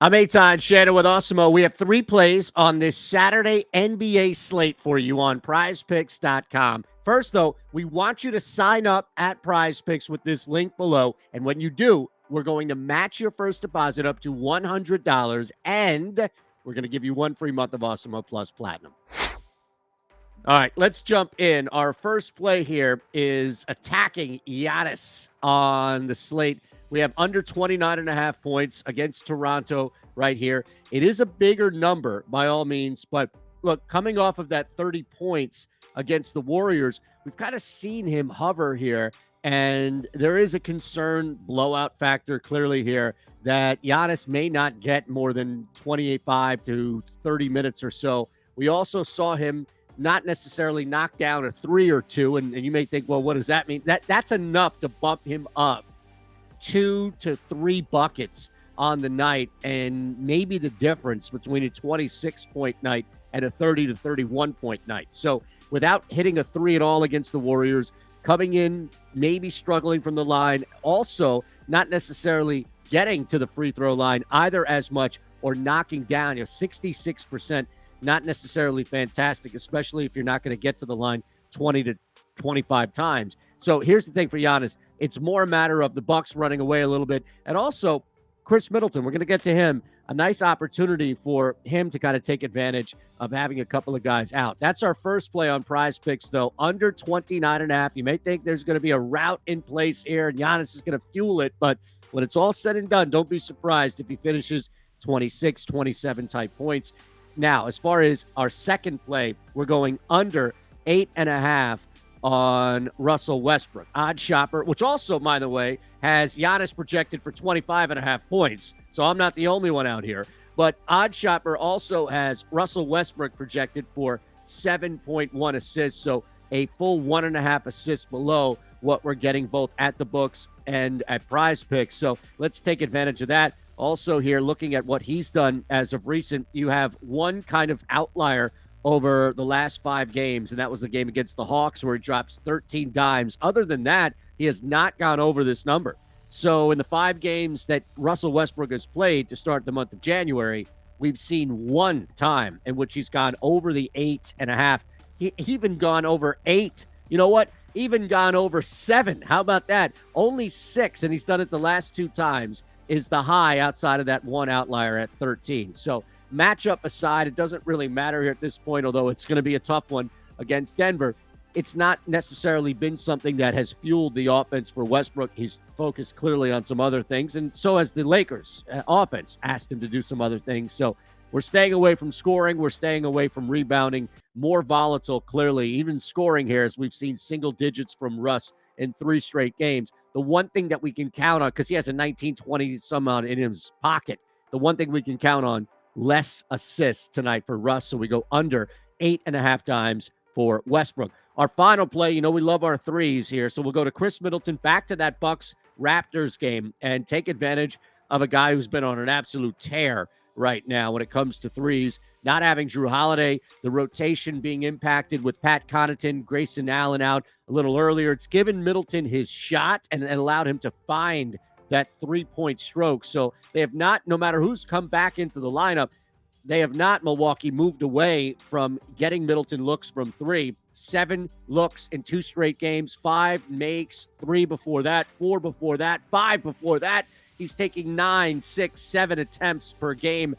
I'm Eytan Shander with Awesemo. We have 3 plays on this Saturday NBA slate for you on PrizePicks.com. First, though, we want you to sign up at PrizePicks with this link below. And when you do, we're going to match your first deposit up to $100, and we're going to give you 1 free month of Awesemo Plus Platinum. All right, let's jump in. Our first play here is attacking Giannis on the slate. We have under 29.5 points against Toronto right here. It is a bigger number by all means, but look, coming off of that 30 points against the Warriors, we've kind of seen him hover here, and there is a concern blowout factor clearly here that Giannis may not get more than 28.5 to 30 minutes or so. We also saw him not necessarily knock down a 3 or 2, and you may think, well, what does that mean? That's enough to bump him up 2 to 3 buckets on the night, and maybe the difference between a 26-point night and a 30 to 31-point night. So without hitting a 3 at all against the Warriors, coming in, maybe struggling from the line, also not necessarily getting to the free throw line either as much or knocking down, 66%, not necessarily fantastic, especially if you're not going to get to the line 20 to 25 times. So here's the thing for Giannis. It's more a matter of the Bucks running away a little bit. And also, Khris Middleton, we're going to get to him. A nice opportunity for him to kind of take advantage of having a couple of guys out. That's our first play on PrizePicks, though. Under 29.5. You may think there's going to be a route in place here, and Giannis is going to fuel it. But when it's all said and done, don't be surprised if he finishes 26, 27 type points. Now, as far as our second play, we're going under 8.5 on Russell Westbrook. Odd Shopper, which also, by the way, has Giannis projected for 25.5 points. So I'm not the only one out here. But Odd Shopper also has Russell Westbrook projected for 7.1 assists. So a full 1.5 assists below what we're getting both at the books and at PrizePicks. So let's take advantage of that. Also here, looking at what he's done as of recent, you have one kind of outlier over the last 5 games, and that was the game against the Hawks where he drops 13 dimes. Other than that, he has not gone over this number. So in the 5 games that Russell Westbrook has played to start the month of January, we've seen one time in which he's gone over the 8.5. He even gone over 8. You know what? Even gone over 7. How about that? Only 6, and he's done it the last 2 times, is the high outside of that one outlier at 13. So matchup aside, it doesn't really matter here at this point, although it's going to be a tough one against Denver. It's not necessarily been something that has fueled the offense for Westbrook. He's focused clearly on some other things, and so has the Lakers offense asked him to do some other things. So we're staying away from scoring. We're staying away from rebounding. More volatile, clearly, even scoring here, as we've seen single digits from Russ in 3 straight games. The one thing that we can count on, because he has a 19-20 some odd in his pocket, the one thing we can count on, less assists tonight for Russ. So we go under 8.5 times for Westbrook. Our final play, we love our 3s here. So we'll go to Khris Middleton, back to that Bucks-Raptors game, and take advantage of a guy who's been on an absolute tear right now when it comes to 3s. Not having Drew Holiday, the rotation being impacted with Pat Connaughton, Grayson Allen out a little earlier. It's given Middleton his shot and allowed him to find that 3-point stroke. So they have not, no matter who's come back into the lineup, they have not, Milwaukee, moved away from getting Middleton looks from 3. 7 looks in 2 straight games, 5 makes, 3 before that, 4 before that, 5 before that. He's taking 9, 6, 7 attempts per game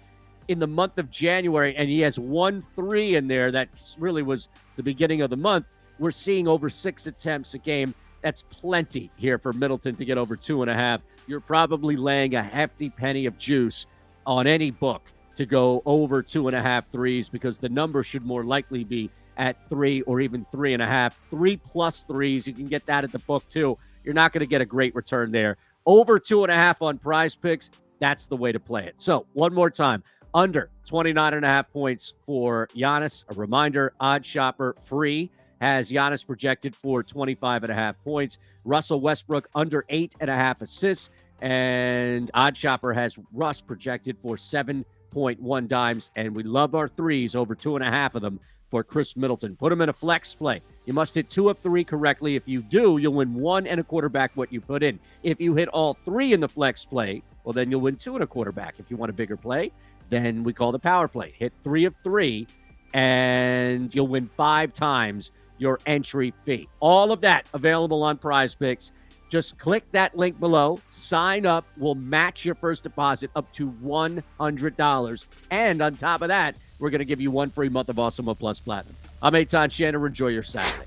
in the month of January, and he has 1 3 in there. That really was the beginning of the month. We're seeing over 6 attempts a game. That's plenty here for Middleton to get over 2.5. You're probably laying a hefty penny of juice on any book to go over 2.5 threes, because the number should more likely be at 3 or even 3.5. 3+ threes, you can get that at the book too. You're not going to get a great return there. Over 2.5 on PrizePicks, that's the way to play it. So one more time, under 29.5 points for Giannis. A reminder, Odd Shopper free has Giannis projected for 25.5 points. Russell Westbrook under 8.5 assists, and Odd Shopper has Russ projected for 7.1 dimes, and we love our 3s, over 2.5 of them for Khris Middleton. Put him in a flex play. You must hit 2 of 3 correctly. If you do, you'll win 1 and a quarterback what you put in. If you hit all 3 in the flex play, Well, then you'll win 2 and a quarterback. If you want a bigger play, then we call the power play. Hit 3 of 3, and you'll win 5 times your entry fee. All of that available on PrizePicks. Just click that link below, sign up. We'll match your first deposit up to $100. And on top of that, we're going to give you 1 free month of Awesemo Plus Platinum. I'm Eytan Shander. Enjoy your Saturday.